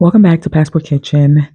Welcome back to Passport Kitchen.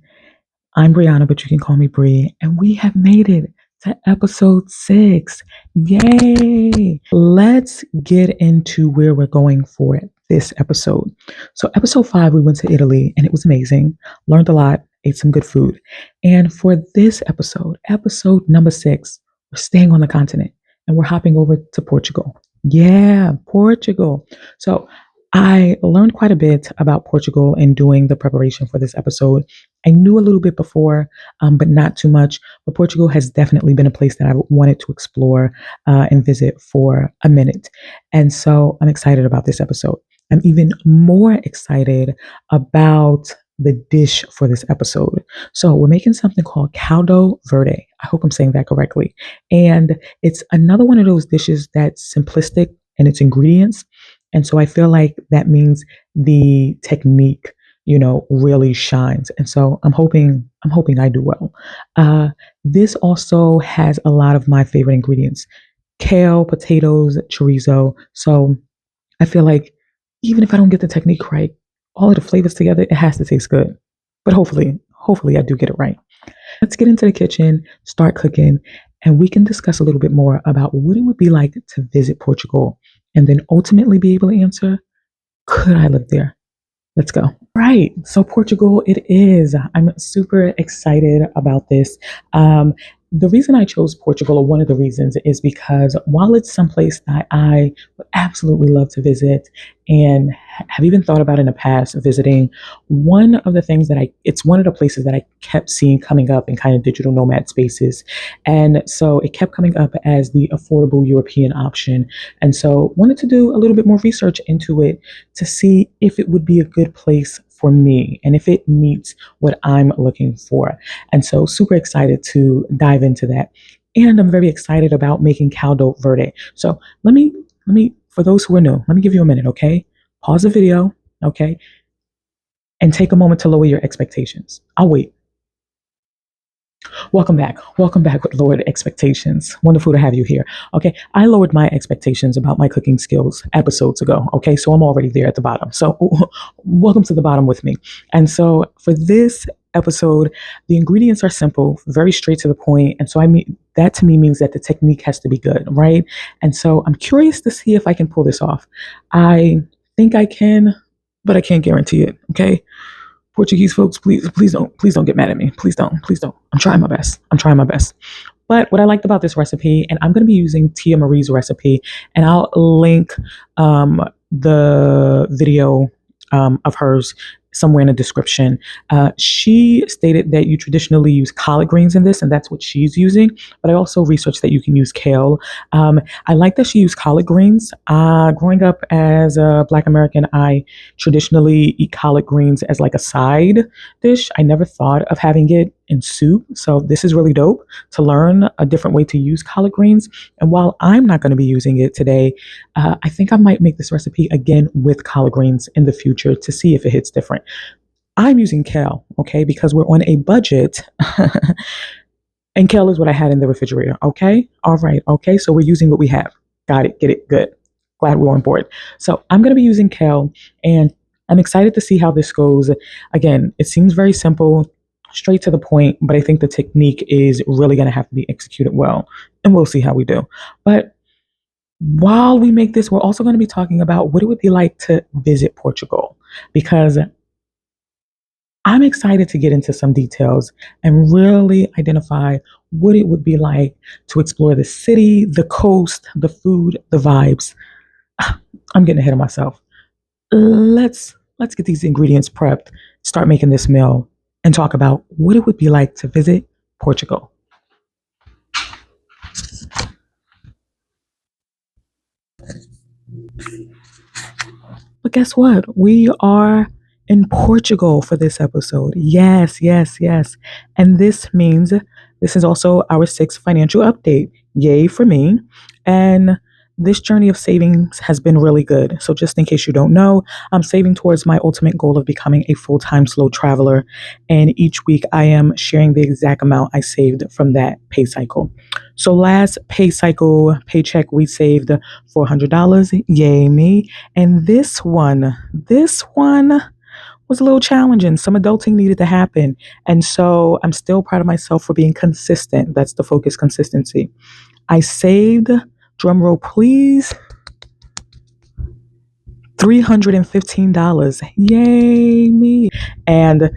I'm Brianna, but you can call me Bree, and we have made it to episode 6. Yay! Let's get into where we're going for this episode. So, episode 5, we went to Italy, and it was amazing. Learned a lot, ate some good food. And for this episode, episode number 6, we're staying on the continent and we're hopping over to Portugal. Yeah, Portugal. So, I learned quite a bit about Portugal in doing the preparation for this episode. I knew a little bit before, but not too much. But Portugal has definitely been a place that I wanted to explore and visit for a minute. And so I'm excited about this episode. I'm even more excited about the dish for this episode. So we're making something called Caldo Verde. I hope I'm saying that correctly. And it's another one of those dishes that's simplistic in its ingredients. And so I feel like that means the technique, really shines. And so I'm hoping I do well. This also has a lot of my favorite ingredients: kale, potatoes, chorizo. So I feel like even if I don't get the technique right, all of the flavors together, it has to taste good. But hopefully I do get it right. Let's get into the kitchen, start cooking, and we can discuss a little bit more about what it would be like to visit Portugal and then ultimately be able to answer, could I live there? Let's go. Right. So Portugal, it is. I'm super excited about this. Um, the reason I chose Portugal, or one of the reasons, is because while it's someplace that I would absolutely love to visit and have even thought about in the past visiting, one of the things that it's one of the places that I kept seeing coming up in kind of digital nomad spaces. And so it kept coming up as the affordable European option. And so wanted to do a little bit more research into it to see if it would be a good place for me and if it meets what I'm looking for. And so super excited to dive into that. And I'm very excited about making caldo verde. So let me for those who are new, let me give you a minute, okay? Pause the video, okay? And take a moment to lower your expectations. I'll wait. Welcome back. Welcome back with lowered expectations. Wonderful to have you here. Okay. I lowered my expectations about my cooking skills episodes ago. Okay. So I'm already there at the bottom. So welcome to the bottom with me. And so for this episode, the ingredients are simple, very straight to the point. And so I mean, that to me means that the technique has to be good. Right. And so I'm curious to see if I can pull this off. I think I can, but I can't guarantee it. Okay. Portuguese folks, please don't get mad at me. Please don't. I'm trying my best. I'm trying my best. But what I liked about this recipe, and I'm going to be using Tia Marie's recipe, and I'll link the video of hers somewhere in the description. She stated that you traditionally use collard greens in this, and that's what she's using. But I also researched that you can use kale. I like that she used collard greens. Growing up as a Black American, I traditionally eat collard greens as like a side dish. I never thought of having it in soup. So this is really dope to learn a different way to use collard greens. And while I'm not going to be using it today, I think I might make this recipe again with collard greens in the future to see if it hits different. I'm using kale, okay, because we're on a budget. And kale is what I had in the refrigerator, okay? All right, okay, so we're using what we have. Got it, get it, good. Glad we're on board. So I'm going to be using kale, and I'm excited to see how this goes. Again, it seems very simple, straight to the point, but I think the technique is really going to have to be executed well, and we'll see how we do. But while we make this, we're also going to be talking about what it would be like to visit Portugal, because I'm excited to get into some details and really identify what it would be like to explore the city, the coast, the food, the vibes. I'm getting ahead of myself. Let's get these ingredients prepped, start making this meal, and talk about what it would be like to visit Portugal. But guess what? We are in Portugal for this episode. Yes, yes, yes. And this means this is also our 6th financial update. Yay for me. And this journey of savings has been really good. So, just in case you don't know, I'm saving towards my ultimate goal of becoming a full time slow traveler. And each week I am sharing the exact amount I saved from that pay cycle. So, last pay cycle, paycheck, we saved $400. Yay, me. And this one was a little challenging. Some adulting needed to happen. And so I'm still proud of myself for being consistent. That's the focus, consistency. I saved, drum roll please, $315. Yay, me. And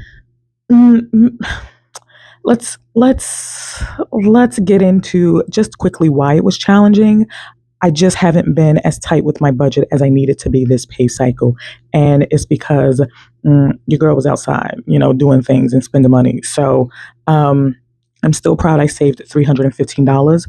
mm, mm, let's get into just quickly why it was challenging. I just haven't been as tight with my budget as I needed to be this pay cycle. And it's because your girl was outside, doing things and spending money. So um, I'm still proud I saved $315.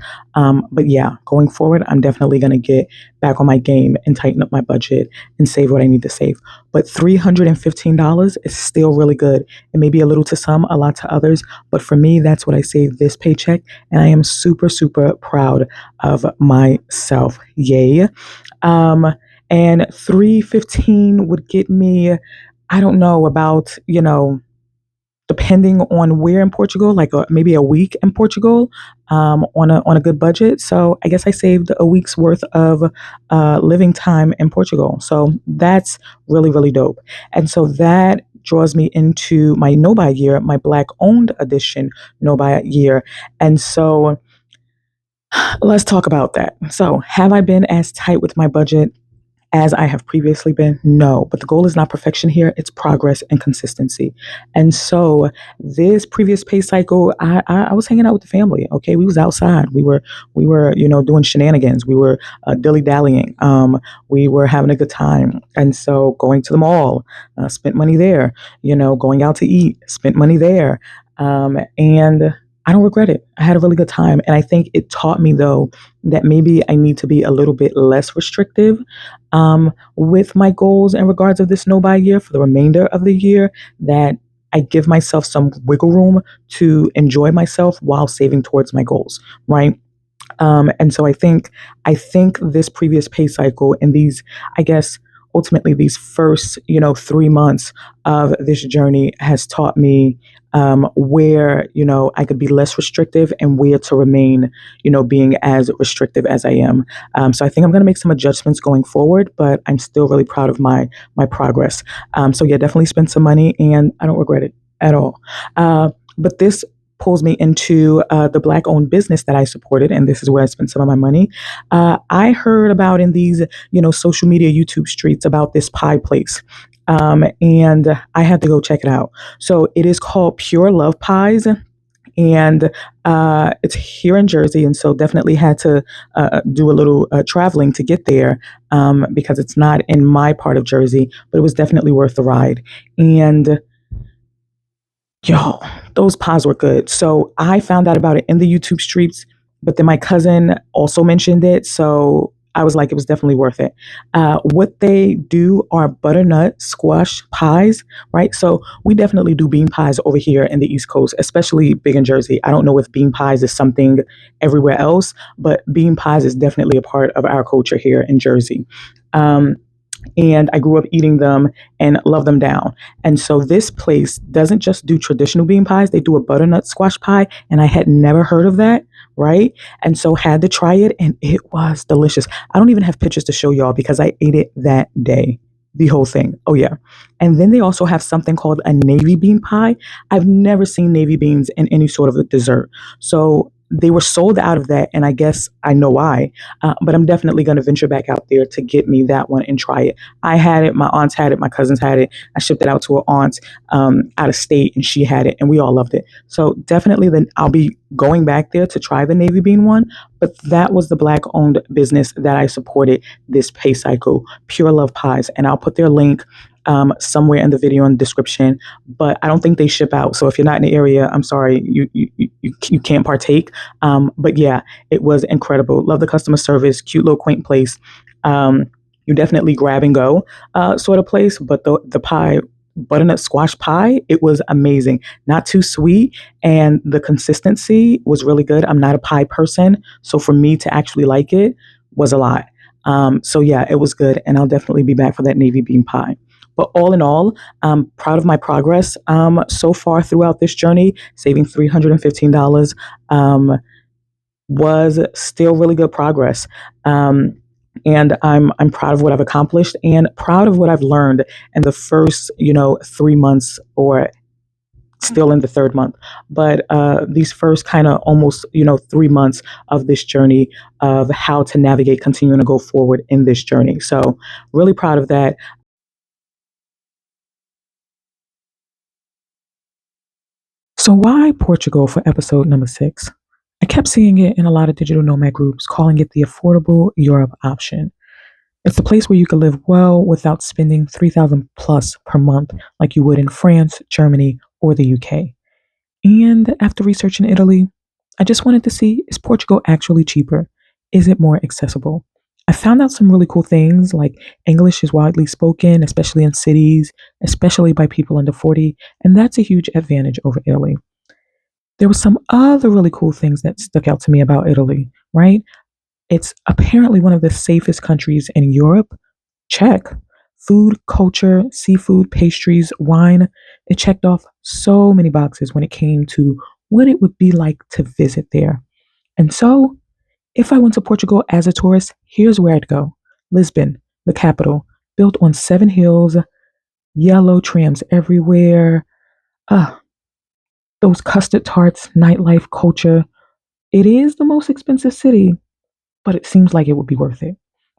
But yeah, going forward, I'm definitely going to get back on my game and tighten up my budget and save what I need to save. But $315 is still really good. It may be a little to some, a lot to others. But for me, that's what I saved this paycheck. And I am super, super proud of myself. Yay. Um, and 315 would get me, I don't know, about, depending on where in Portugal, like maybe a week in Portugal, on a good budget. So I guess I saved a week's worth of living time in Portugal. So that's really, really dope. And so that draws me into my no buy year, my Black owned edition no buy year. And so let's talk about that. So, have I been as tight with my budget as I have previously been? No, but the goal is not perfection here, it's progress and consistency. And so this previous pay cycle, I was hanging out with the family. Okay, we was outside. We were doing shenanigans. We were dilly dallying. We were having a good time. And so going to the mall, spent money there. Going out to eat, spent money there. And I don't regret it. I had a really good time. And I think it taught me, though, that maybe I need to be a little bit less restrictive with my goals in regards of this no buy year for the remainder of the year, that I give myself some wiggle room to enjoy myself while saving towards my goals, right? And so I think this previous pay cycle and these, I guess, ultimately these first, 3 months of this journey has taught me where, I could be less restrictive and where to remain, being as restrictive as I am. So I think I'm going to make some adjustments going forward, but I'm still really proud of my progress. So yeah, definitely spend some money and I don't regret it at all. But this pulls me into the Black owned business that I supported, and this is where I spent some of my money. I heard about in these, social media YouTube streets about this pie place. And I had to go check it out. So it is called Pure Love Pies, and it's here in Jersey. And so definitely had to do a little traveling to get there because it's not in my part of Jersey, but it was definitely worth the ride. And yo, those pies were good. So I found out about it in the YouTube streets, but then my cousin also mentioned it. So I was like, it was definitely worth it. What they do are butternut squash pies, right? So we definitely do bean pies over here in the East Coast, especially big in Jersey. I don't know if bean pies is something everywhere else, but bean pies is definitely a part of our culture here in Jersey. Um, and I grew up eating them and love them down. And so this place doesn't just do traditional bean pies, they do a butternut squash pie, and I had never heard of that, right? And so had to try it and it was delicious. I don't even have pictures to show y'all because I ate it that day. The whole thing. Oh yeah. And then they also have something called a navy bean pie. I've never seen navy beans in any sort of a dessert. So they were sold out of that, and I guess I know why. But I'm definitely going to venture back out there to get me that one and try it. I had it, my aunts had it, my cousins had it. I shipped it out to an aunt out of state, and she had it, and we all loved it. So definitely, then I'll be going back there to try the navy bean one. But that was the Black-owned business that I supported this pay cycle, Pure Love Pies, and I'll put their link somewhere in the video in the description. But I don't think they ship out. So if you're not in the area, I'm sorry, you can't partake. But yeah, it was incredible. Love the customer service, cute little quaint place. You definitely grab and go sort of place. But the pie, butternut squash pie, it was amazing. Not too sweet, and the consistency was really good. I'm not a pie person, so for me to actually like it was a lot. So yeah, it was good, and I'll definitely be back for that navy bean pie. But all in all, I'm proud of my progress so far throughout this journey. Saving $315 was still really good progress. And I'm proud of what I've accomplished and proud of what I've learned in the first 3 months, or still in the third month, but these first kind of almost 3 months of this journey of how to navigate continuing to go forward in this journey. So really proud of that. So why Portugal for episode number 6? I kept seeing it in a lot of digital nomad groups calling it the affordable Europe option. It's the place where you can live well without spending 3,000 plus per month like you would in France, Germany, or the UK. And after researching Italy, I just wanted to see, is Portugal actually cheaper? Is it more accessible? I found out some really cool things like English is widely spoken, especially in cities, especially by people under 40, and that's a huge advantage over Italy. There were some other really cool things that stuck out to me about Italy, right? It's apparently one of the safest countries in Europe. Check. Food, culture, seafood, pastries, wine. It checked off so many boxes when it came to what it would be like to visit there. And so, if I went to Portugal as a tourist, here's where I'd go: Lisbon, the capital, built on 7 hills, yellow trams everywhere. Ah, those custard tarts, nightlife, culture. It is the most expensive city, but it seems like it would be worth it.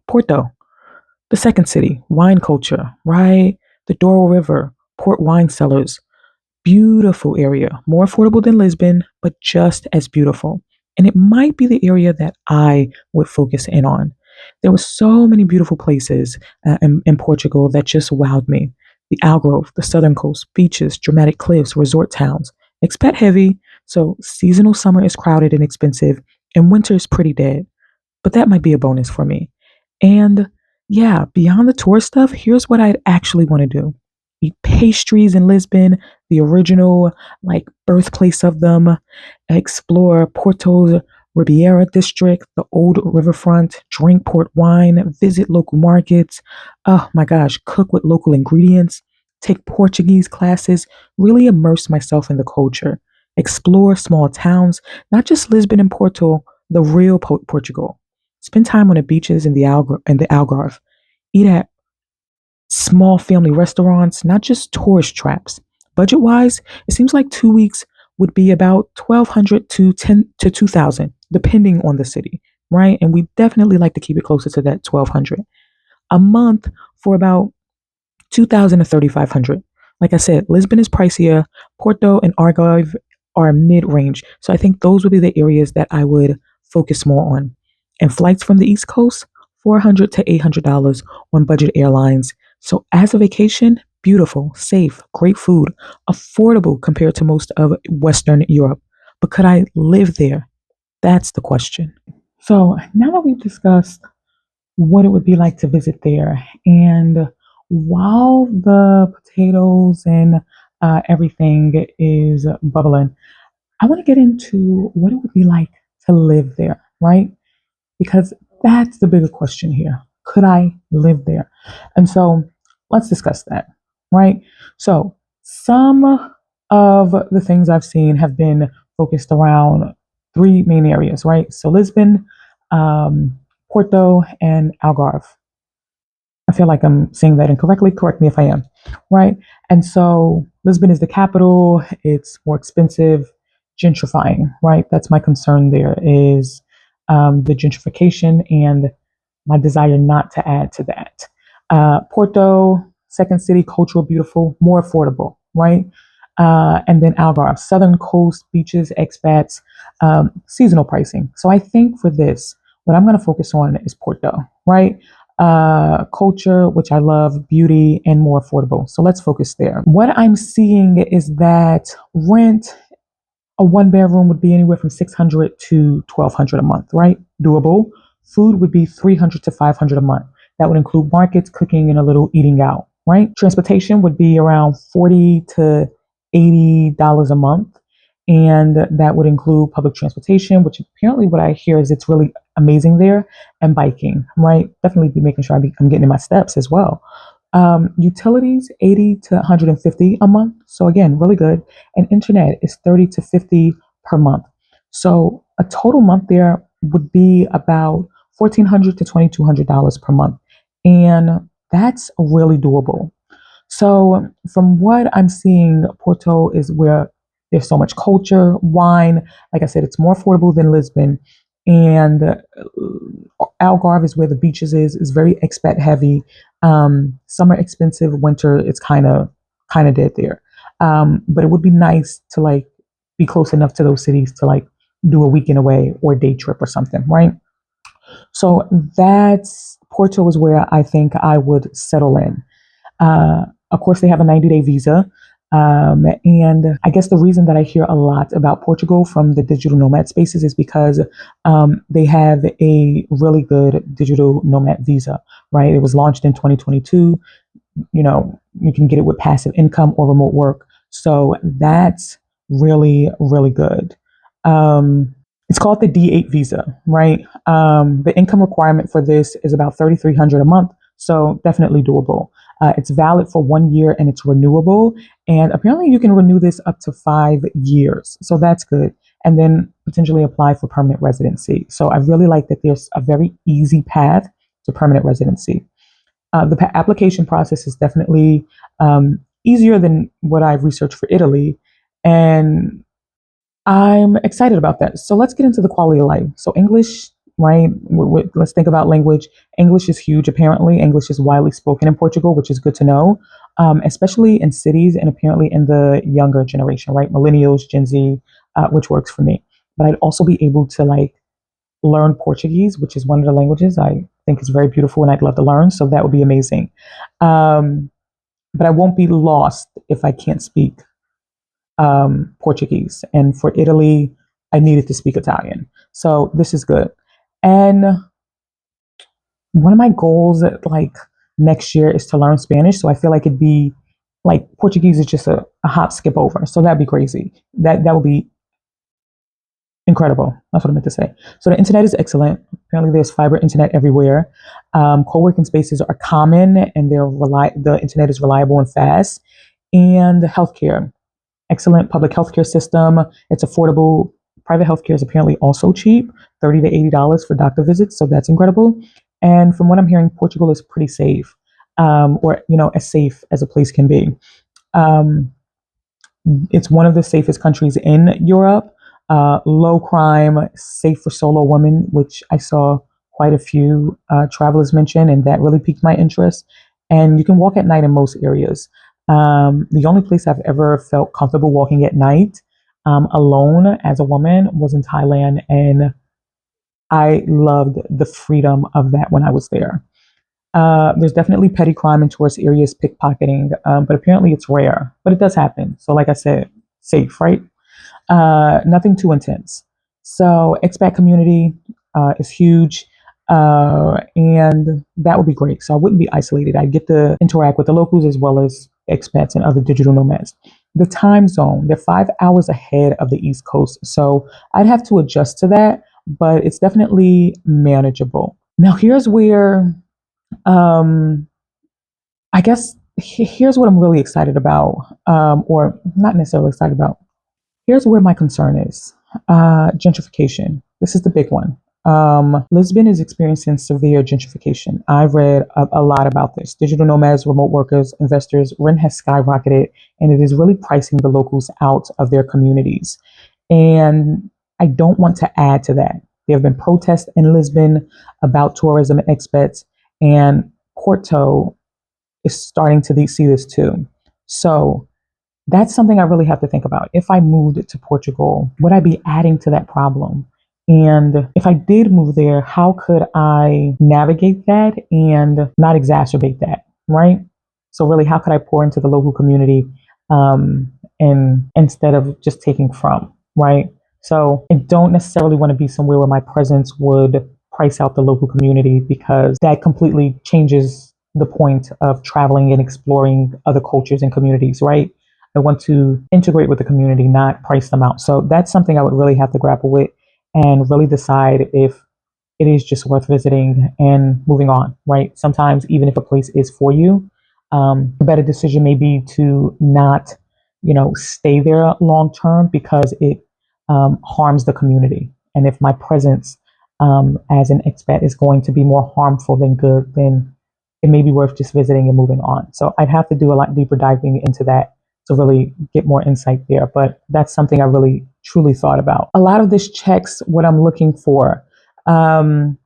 Porto, the second city, wine culture, right? The Douro River, port wine cellars, beautiful area, more affordable than Lisbon, but just as beautiful. And it might be the area that I would focus in on. There were so many beautiful places in Portugal that just wowed me. The Algarve, the southern coast, beaches, dramatic cliffs, resort towns. Expat heavy, so seasonal summer is crowded and expensive, and winter is pretty dead, but that might be a bonus for me. And yeah, beyond the tourist stuff, here's what I'd actually want to do: eat pastries in Lisbon, the original like birthplace of them, explore Porto's Ribeira district, the old riverfront, drink port wine, visit local markets. Oh my gosh, cook with local ingredients, take Portuguese classes, really immerse myself in the culture, explore small towns, not just Lisbon and Porto, the real Portugal. Spend time on the beaches in the Algarve. Eat at small family restaurants, not just tourist traps. Budget wise, it seems like 2 weeks would be about 1,200 to 2,000, depending on the city, right? And we definitely like to keep it closer to that 1,200 a month for about 2,000 to 3,500. Like I said, Lisbon is pricier. Porto and Algarve are mid range. So I think those would be the areas that I would focus more on. And flights from the East Coast, $400 to $800 on budget airlines. So as a vacation, beautiful, safe, great food, affordable compared to most of Western Europe. But could I live there? That's the question. So now that we've discussed what it would be like to visit there. And while the potatoes and everything is bubbling, I want to get into what it would be like to live there, right? Because that's the bigger question here. Could I live there? And so let's discuss that, right? So some of the things I've seen have been focused around three main areas, right? So Lisbon, um, Porto, and Algarve. I feel like I'm saying that incorrectly. Correct me if I am, right? And so Lisbon is the capital. It's more expensive, gentrifying, right? That's my concern. There is the gentrification and my desire not to add to that. Porto, second city, cultural, beautiful, more affordable, right? And then Algarve, southern coast, beaches, expats, seasonal pricing. So I think for this, what I'm going to focus on is Porto, right? Culture, which I love, beauty, and more affordable. So let's focus there. What I'm seeing is that rent, a one bedroom would be anywhere from 600 to 1,200 a month, right? Doable. Food would be 300 to 500 a month. That would include markets, cooking, and a little eating out, right? Transportation would be around 40 to $80 a month. And that would include public transportation, which apparently what I hear is it's really amazing there, and biking, right? Definitely be making sure I'm getting in my steps as well. Utilities, 80 to 150 a month. So again, really good. And internet is 30 to 50 per month. So a total month there would be about $1,400 to $2,200 per month. And that's really doable. So, from what I'm seeing, Porto is where there's so much culture, wine. Like I said, it's more affordable than Lisbon. And Algarve is where the beaches is very expat heavy. Summer expensive, winter it's kind of dead there. But it would be nice to like be close enough to those cities to like do a weekend away or a day trip or something, right? So that's Porto is where I think I would settle in. Of course, they have a 90-day visa. And I guess the reason that I hear a lot about Portugal from the digital nomad spaces is because they have a really good digital nomad visa, right? It was launched in 2022. You can get it with passive income or remote work. So that's really, really good. It's called the D8 visa, right? The income requirement for this is about 3,300 a month, so definitely doable. It's valid for 1 year and it's renewable. And apparently, you can renew this up to 5 years, so that's good. And then potentially apply for permanent residency. So I really like that there's a very easy path to permanent residency. The application process is definitely easier than what I've researched for Italy, and I'm excited about that. So let's get into the quality of life. So English, right? Let's think about language. English is huge. Apparently, English is widely spoken in Portugal, which is good to know, especially in cities and apparently in the younger generation, right? Millennials, Gen Z, which works for me. But I'd also be able to like learn Portuguese, which is one of the languages I think is very beautiful and I'd love to learn. So that would be amazing. Um, but I won't be lost if I can't speak Portuguese. And for Italy, I needed to speak Italian. So this is good. And one of my goals like next year is to learn Spanish. So I feel like it'd be like Portuguese is just a hop skip over. So that'd be crazy. That would be incredible. That's what I meant to say. So the internet is excellent. Apparently, there's fiber internet everywhere. Co-working spaces are common, and the internet is reliable and fast. And healthcare, excellent public healthcare system. It's affordable. Private healthcare is apparently also cheap, $30 to $80 for doctor visits. So that's incredible. And from what I'm hearing, Portugal is pretty safe, or as safe as a place can be. Um, it's one of the safest countries in Europe. Low crime, safe for solo women, which I saw quite a few travelers mention, and that really piqued my interest. And you can walk at night in most areas. The only place I've ever felt comfortable walking at night alone as a woman was in Thailand, and I loved the freedom of that when I was there. There's definitely petty crime in tourist areas, pickpocketing, but apparently it's rare. But it does happen. So, like I said, safe, right? Nothing too intense. So, expat community is huge, and that would be great. So, I wouldn't be isolated. I get to interact with the locals as well as expats and other digital nomads. The time zone, they're 5 hours ahead of the East Coast. So, I'd have to adjust to that, but it's definitely manageable. Now, here's where um, I guess here's what I'm really excited about, or not necessarily excited about. Here's where my concern is gentrification. This is the big one. Lisbon is experiencing severe gentrification. I've read a lot about this. Digital nomads, remote workers, investors, rent has skyrocketed, and it is really pricing the locals out of their communities. And I don't want to add to that. There have been protests in Lisbon about tourism and expats, and Porto is starting to see this too. So that's something I really have to think about. If I moved to Portugal, would I be adding to that problem? And if I did move there, how could I navigate that and not exacerbate that, right? So really, how could I pour into the local community and instead of just taking from, right? So I don't necessarily want to be somewhere where my presence would price out the local community because that completely changes the point of traveling and exploring other cultures and communities, right? I want to integrate with the community, not price them out. So that's something I would really have to grapple with and really decide if it is just worth visiting and moving on, right? Sometimes, even if a place is for you, a better decision may be to not, stay there long term because it harms the community. And if my presence as an expat is going to be more harmful than good, then it may be worth just visiting and moving on. So I'd have to do a lot deeper diving into that to really get more insight there. But that's something I really truly thought about. A lot of this checks what I'm looking for. Um,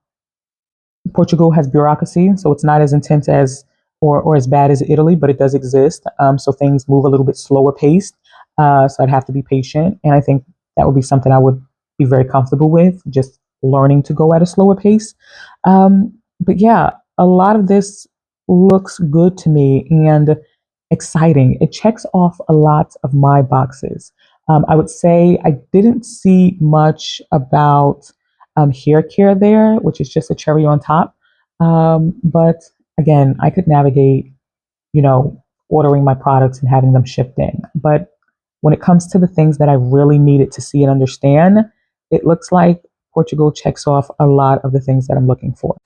Portugal has bureaucracy, so it's not as intense as or as bad as Italy, but it does exist. So things move a little bit slower paced. So I'd have to be patient, and I think that would be something I would be very comfortable with, just learning to go at a slower pace. But yeah, a lot of this looks good to me and exciting. It checks off a lot of my boxes. I would say I didn't see much about hair care there, which is just a cherry on top. But again, I could navigate, you know, ordering my products and having them shipped in. But when it comes to the things that I really needed to see and understand, it looks like Portugal checks off a lot of the things that I'm looking for.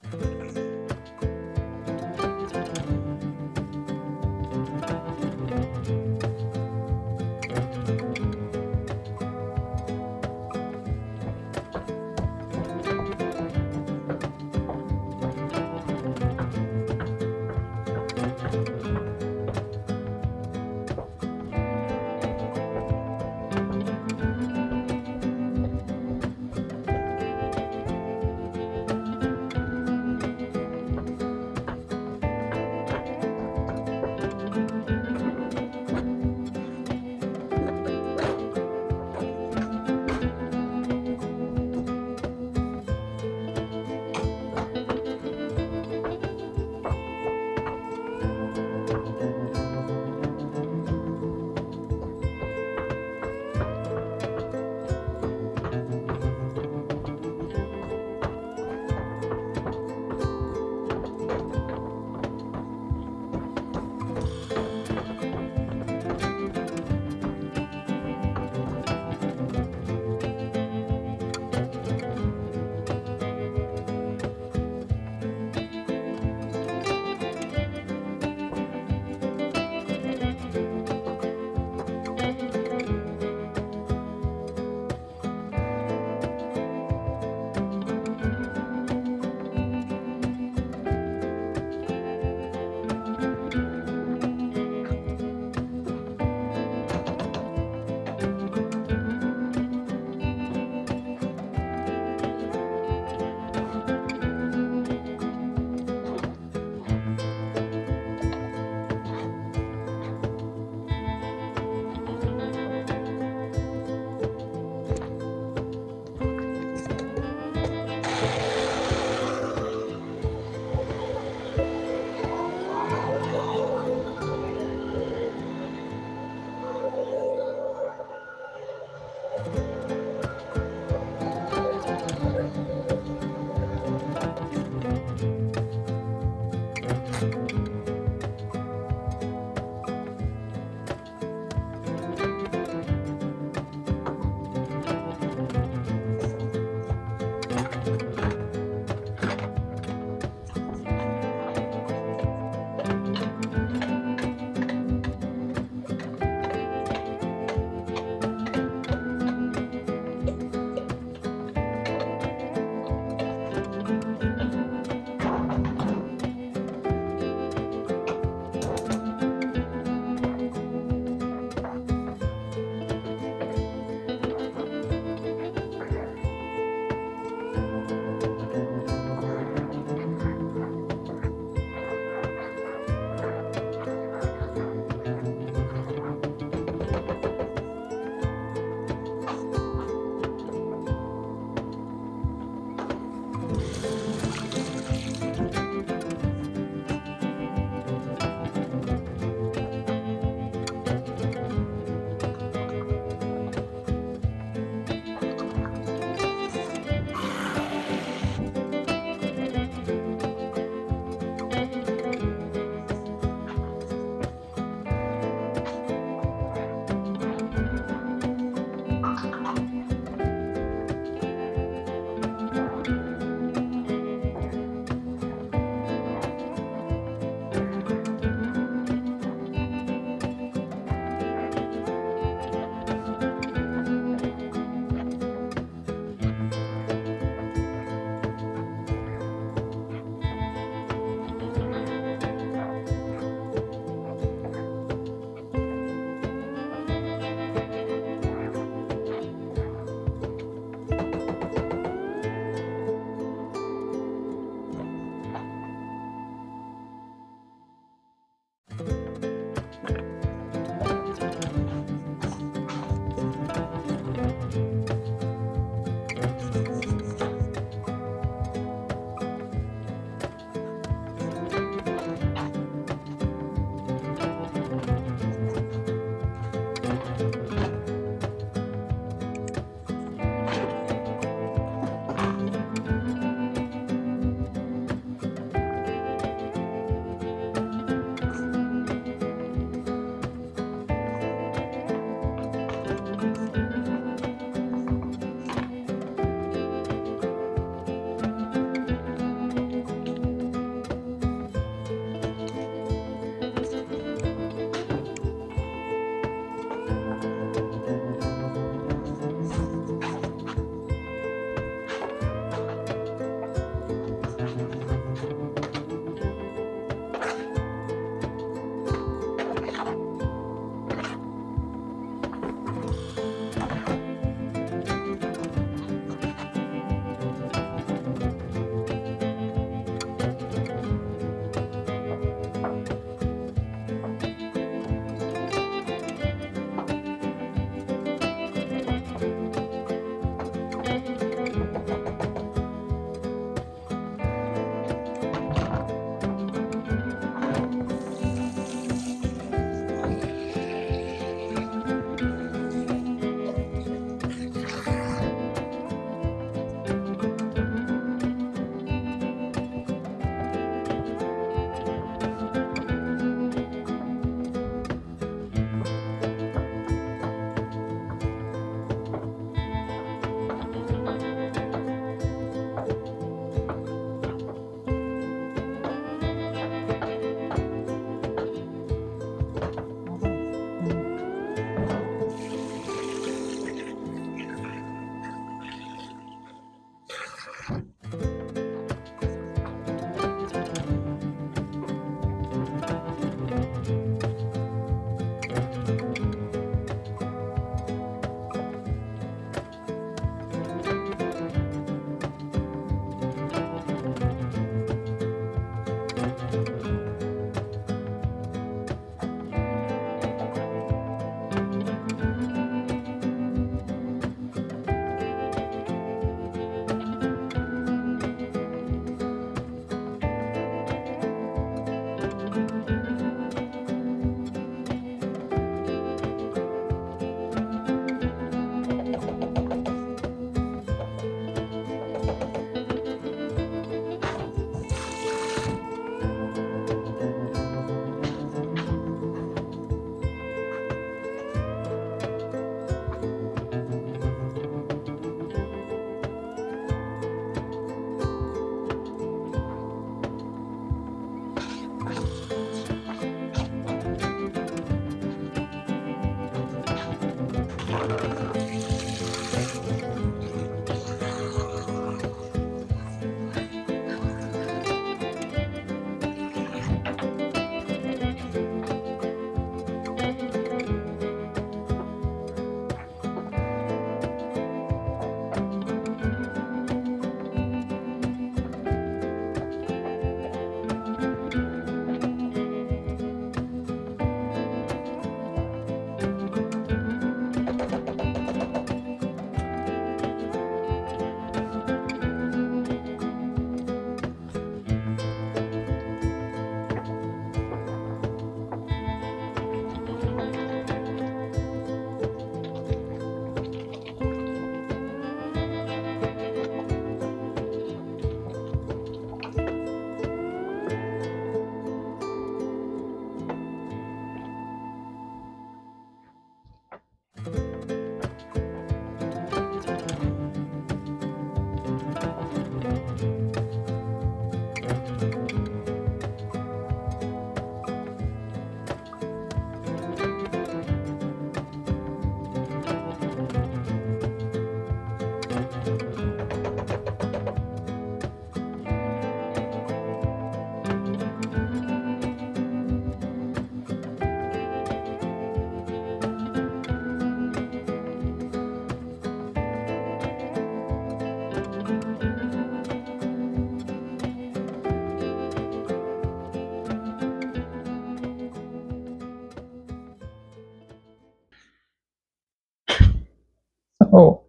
So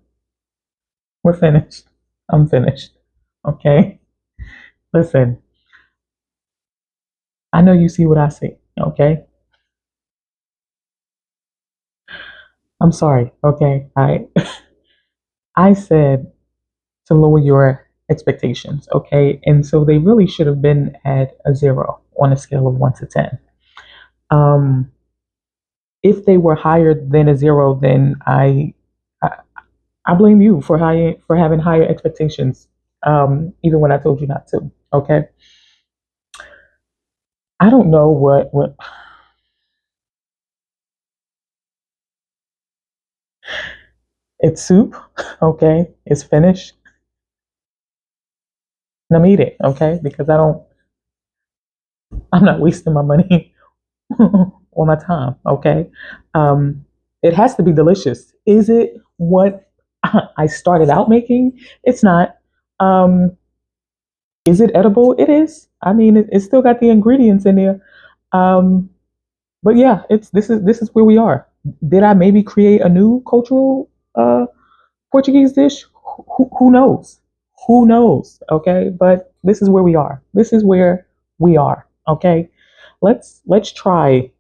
we're finished. I'm finished. Okay. Listen, I know you see what I see. Okay. I'm sorry. Okay. I said to lower your expectations. Okay. And so they really should have been at a 0 on a scale of 1 to 10. Um, if they were higher than a 0, then I, I blame you for having higher expectations. Even when I told you not to. Okay. I don't know what it's soup. Okay. It's finished. And I'm eating. Okay. Because I'm not wasting my money or my time. Okay. Um, it has to be delicious. Is it what I started out making? It's not. Um, is it edible? It is. I mean, it's still got the ingredients in there. Um, but yeah, it's this is where we are. Did I maybe create a new cultural Portuguese dish? Who knows? Who knows? Okay, but this is where we are. This is where we are. Okay, let's try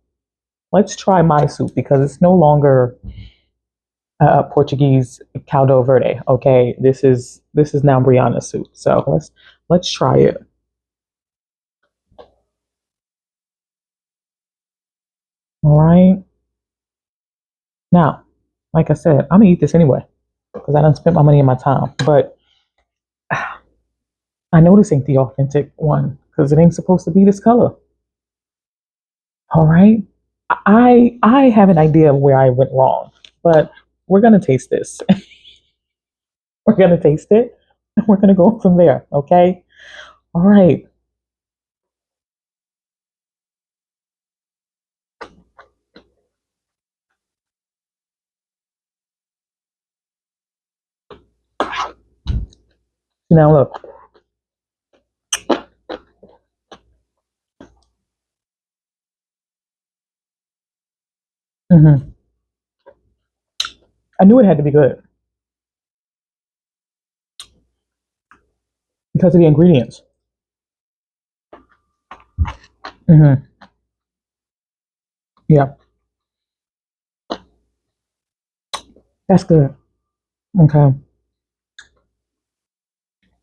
my soup because it's no longer Portuguese Caldo Verde. Okay, this is now Brianna soup. So let's try it. All right. Now, like I said, I'm gonna eat this anyway because I done spent my money and my time. But I know this ain't the authentic one because it ain't supposed to be this color. All right. I have an idea of where I went wrong, but we're gonna taste this. We're gonna taste it, and we're gonna go from there. Okay. All right. Now look. Hmm. I knew it had to be good because of the ingredients. Hmm. Yeah, that's good. Okay.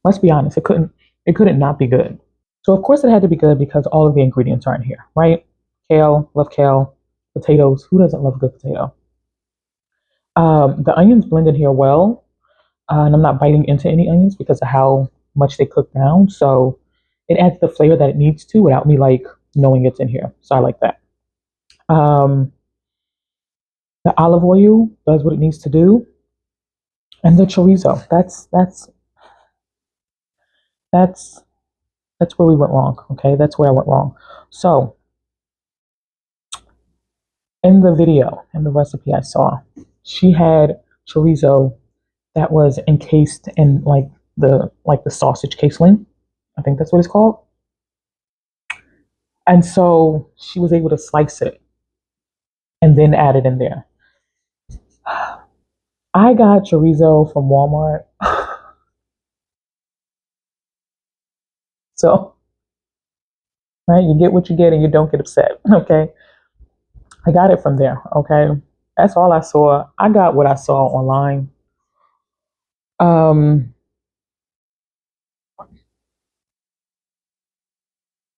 Let's be honest. It couldn't not be good. So of course it had to be good because all of the ingredients are in here, right? Kale, love kale. Potatoes. Who doesn't love a good potato? The onions blend in here well, and I'm not biting into any onions because of how much they cook down. So it adds the flavor that it needs to without me like knowing it's in here. So I like that. Um, the olive oil does what it needs to do, and the chorizo. That's that's where we went wrong. Okay, that's where I went wrong. So in the video, in the recipe I saw, she had chorizo that was encased in like the sausage caseling. I think that's what it's called. And so she was able to slice it and then add it in there. I got chorizo from Walmart. So, right, you get what you get and you don't get upset. Okay. I got it from there. Okay. That's all I saw. I got what I saw online. Um,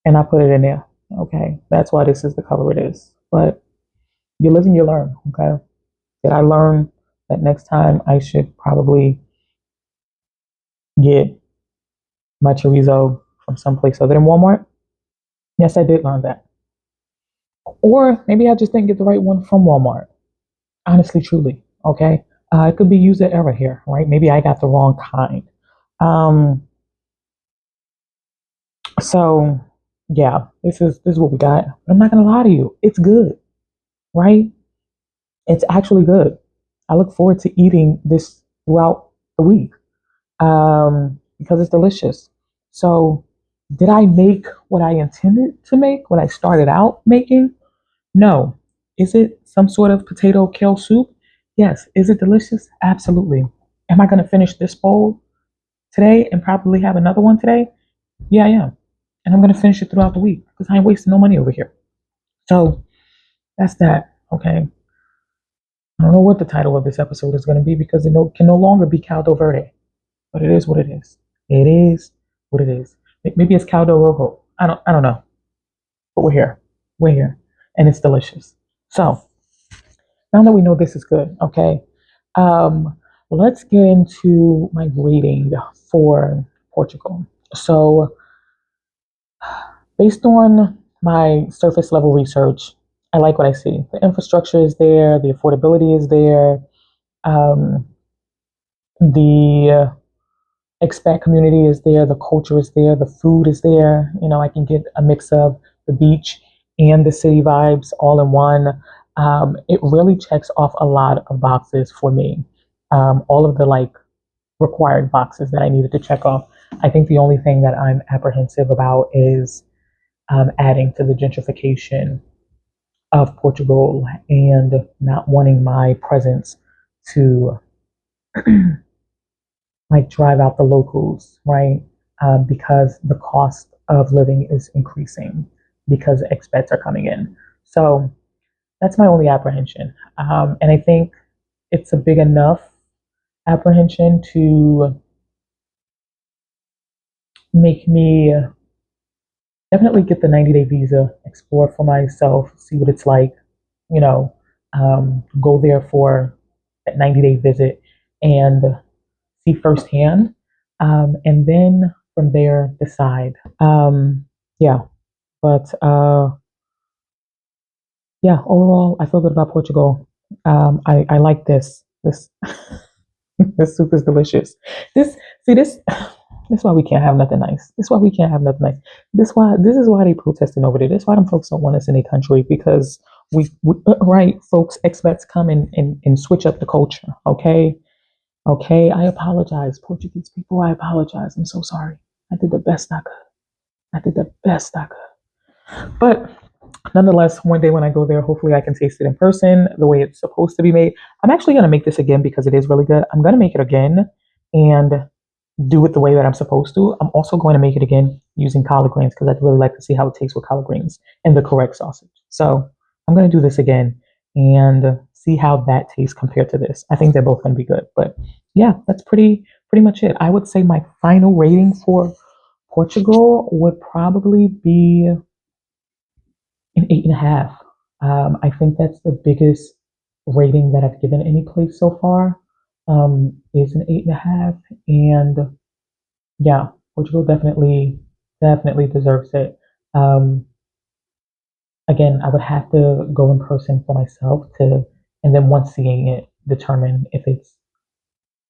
and I put it in there. Okay. That's why this is the color it is. But you live and you learn. Okay. Did I learn that next time I should probably get my chorizo from someplace other than Walmart? Yes, I did learn that. Or maybe I just didn't get the right one from Walmart. Honestly, truly. Okay. It could be user error here, right? Maybe I got the wrong kind. Um, so yeah, this is what we got. But I'm not gonna lie to you. It's good, right? It's actually good. I look forward to eating this throughout the week. Because it's delicious. So, did I make what I intended to make when I started out making? No. Is it some sort of potato kale soup? Yes. Is it delicious? Absolutely. Am I going to finish this bowl today and probably have another one today? Yeah, I am. And I'm going to finish it throughout the week because I ain't wasting no money over here. So that's that. Okay. I don't know what the title of this episode is going to be because can no longer be Caldo Verde, but it is what it is. It is what it is. Maybe it's Caldo Rojo. I don't know. But we're here. We're here. And it's delicious. So now that we know this is good, okay, um, let's get into my rating for Portugal. So, based on my surface level research, I like what I see. The infrastructure is there, the affordability is there, um, the expat community is there, the culture is there, the food is there. I can get a mix of the beach and the city vibes all in one. It really checks off a lot of boxes for me. All of the required boxes that I needed to check off. I think the only thing that I'm apprehensive about is adding to the gentrification of Portugal and not wanting my presence to drive out the locals, right? Because the cost of living is increasing because expats are coming in. So that's my only apprehension. And I think it's a big enough apprehension to make me definitely get the 90-day visa, explore for myself, see what it's like, you know, go there for that 90-day visit and see firsthand. And then from there, decide. Yeah, but yeah, overall, I feel good about Portugal. I like this. This soup is delicious. This see this. This is why we can't have nothing nice. This is why we can't have nothing nice. This is why they protesting over there. This is why them folks don't want us in their country because we right folks expats come and switch up the culture. Okay, okay. I apologize, Portuguese people. I apologize. I'm so sorry. I did the best I could. I did the best I could. But nonetheless, one day when I go there, hopefully I can taste it in person the way it's supposed to be made. I'm actually going to make this again because it is really good. I'm going to make it again and do it the way that I'm supposed to. I'm also going to make it again using collard greens because I'd really like to see how it tastes with collard greens and the correct sausage. So I'm going to do this again and see how that tastes compared to this. I think they're both going to be good. But yeah, that's pretty much it. I would say my final rating for Portugal would probably be an 8.5. I think that's the biggest rating that I've given any place so far. Is an 8.5, and yeah, Portugal definitely deserves it. Um, Again, I would have to go in person for myself and then once seeing it, determine if it's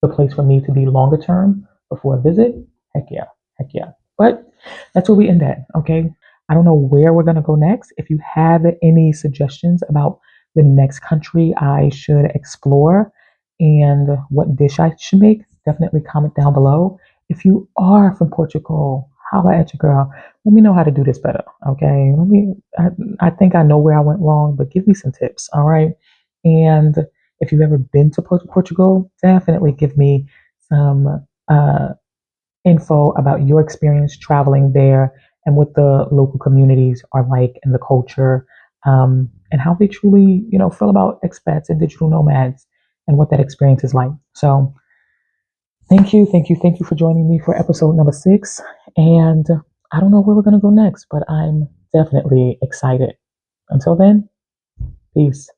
the place for me to be longer term before a visit. Heck yeah, heck yeah. But that's where we end at. Okay. I don't know where we're gonna go next. If you have any suggestions about the next country I should explore and what dish I should make, definitely comment down below. If you are from Portugal, holla at your girl. Let me know how to do this better. Okay. I think I know where I went wrong, but give me some tips. All right. And if you've ever been to Portugal, definitely give me some info about your experience traveling there and what the local communities are like and the culture, and how they truly, feel about expats and digital nomads and what that experience is like. So thank you for joining me for episode number 6. And I don't know where we're going to go next, but I'm definitely excited. Until then, peace.